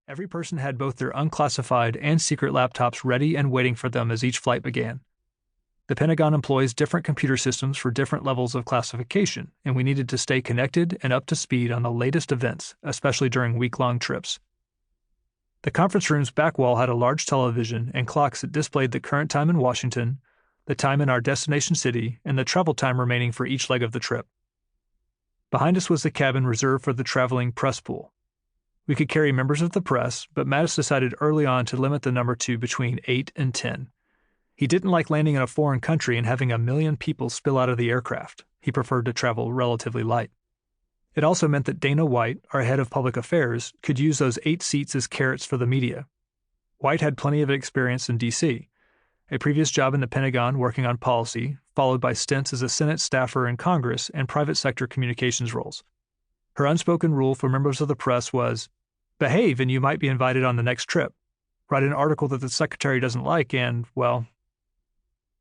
Every person had both their unclassified and secret laptops ready and waiting for them as each flight began. The Pentagon employs different computer systems for different levels of classification, and we needed to stay connected and up to speed on the latest events, especially during week-long trips. The conference room's back wall had a large television and clocks that displayed the current time in Washington, the time in our destination city, and the travel time remaining for each leg of the trip. Behind us was the cabin reserved for the traveling press pool. We could carry members of the press, but Mattis decided early on to limit the number to between 8 and 10. He didn't like landing in a foreign country and having 1 million people spill out of the aircraft. He preferred to travel relatively light. It also meant that Dana White, our head of public affairs, could use those 8 seats as carrots for the media. White had plenty of experience in D.C., a previous job in the Pentagon working on policy, followed by stints as a Senate staffer in Congress and private sector communications roles. Her unspoken rule for members of the press was, behave and you might be invited on the next trip. Write an article that the secretary doesn't like and, well.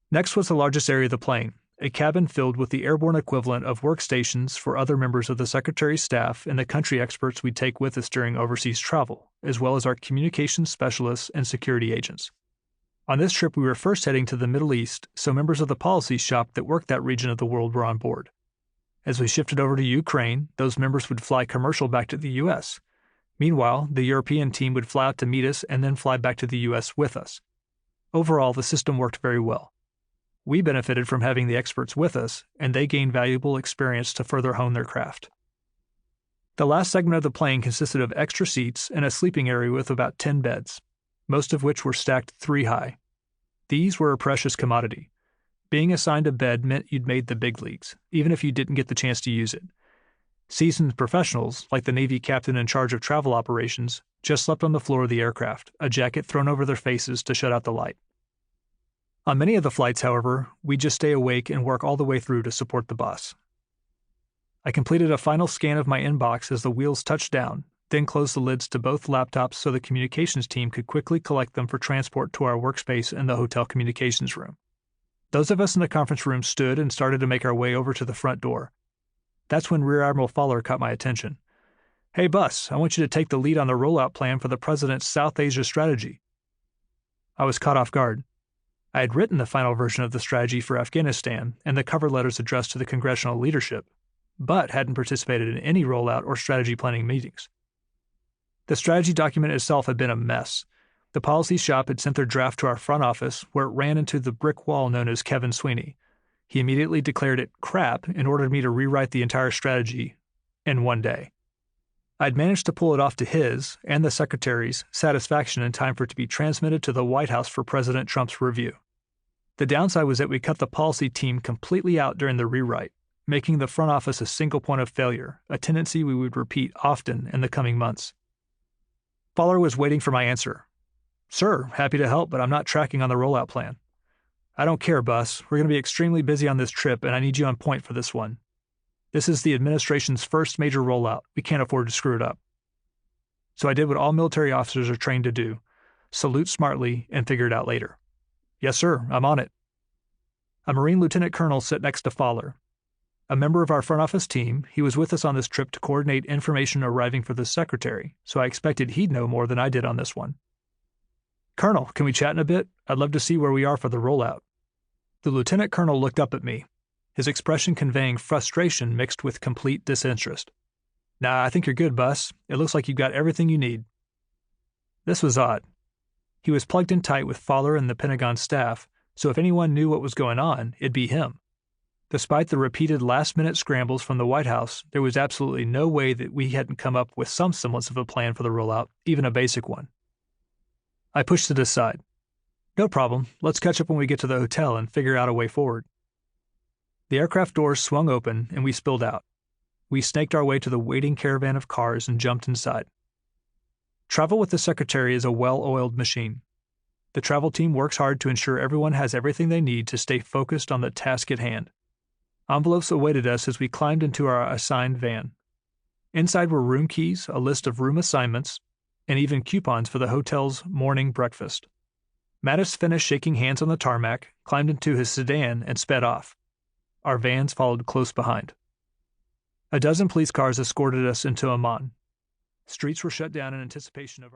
Next was the largest area of the plane, a cabin filled with the airborne equivalent of workstations for other members of the secretary's staff and the country experts we'd take with us during overseas travel, as well as our communications specialists and security agents. On this trip, we were first heading to the Middle East, so members of the policy shop that worked that region of the world were on board. As we shifted over to Ukraine, those members would fly commercial back to the U.S. Meanwhile, the European team would fly out to meet us and then fly back to the U.S. with us. Overall, the system worked very well. We benefited from having the experts with us, and they gained valuable experience to further hone their craft. The last segment of the plane consisted of extra seats and a sleeping area with about 10 beds, most of which were stacked 3 high. These were a precious commodity. Being assigned a bed meant you'd made the big leagues, even if you didn't get the chance to use it. Seasoned professionals, like the Navy captain in charge of travel operations, just slept on the floor of the aircraft, a jacket thrown over their faces to shut out the light. On many of the flights, however, we'd just stay awake and work all the way through to support the boss. I completed a final scan of my inbox as the wheels touched down, then closed the lids to both laptops so the communications team could quickly collect them for transport to our workspace in the hotel communications room. Those of us in the conference room stood and started to make our way over to the front door. That's when Rear Admiral Fowler caught my attention. "Hey, Bus, I want you to take the lead on the rollout plan for the President's South Asia strategy." I was caught off guard. I had written the final version of the strategy for Afghanistan and the cover letters addressed to the congressional leadership, but hadn't participated in any rollout or strategy planning meetings. The strategy document itself had been a mess. The policy shop had sent their draft to our front office, where it ran into the brick wall known as Kevin Sweeney. He immediately declared it crap and ordered me to rewrite the entire strategy in one day. I'd managed to pull it off to his, and the secretary's, satisfaction in time for it to be transmitted to the White House for President Trump's review. The downside was that we cut the policy team completely out during the rewrite, making the front office a single point of failure, a tendency we would repeat often in the coming months. Fowler was waiting for my answer. "Sir, happy to help, but I'm not tracking on the rollout plan." "I don't care, Bus. We're going to be extremely busy on this trip, and I need you on point for this one. This is the administration's first major rollout. We can't afford to screw it up." So I did what all military officers are trained to do: salute smartly and figure it out later. "Yes, sir, I'm on it." A Marine lieutenant colonel sat next to Fowler. A member of our front office team, he was with us on this trip to coordinate information arriving for the secretary, so I expected he'd know more than I did on this one. "Colonel, can we chat in a bit? I'd love to see where we are for the rollout." The lieutenant colonel looked up at me, his expression conveying frustration mixed with complete disinterest. "Nah, I think you're good, Bus. It looks like you've got everything you need." This was odd. He was plugged in tight with Fowler and the Pentagon staff, so if anyone knew what was going on, it'd be him. Despite the repeated last-minute scrambles from the White House, there was absolutely no way that we hadn't come up with some semblance of a plan for the rollout, even a basic one. I pushed it aside. "No problem. Let's catch up when we get to the hotel and figure out a way forward." The aircraft doors swung open and we spilled out. We snaked our way to the waiting caravan of cars and jumped inside. Travel with the secretary is a well-oiled machine. The travel team works hard to ensure everyone has everything they need to stay focused on the task at hand. Envelopes awaited us as we climbed into our assigned van. Inside were room keys, a list of room assignments, and even coupons for the hotel's morning breakfast. Mattis finished shaking hands on the tarmac, climbed into his sedan, and sped off. Our vans followed close behind. A dozen police cars escorted us into Amman. Streets were shut down in anticipation of our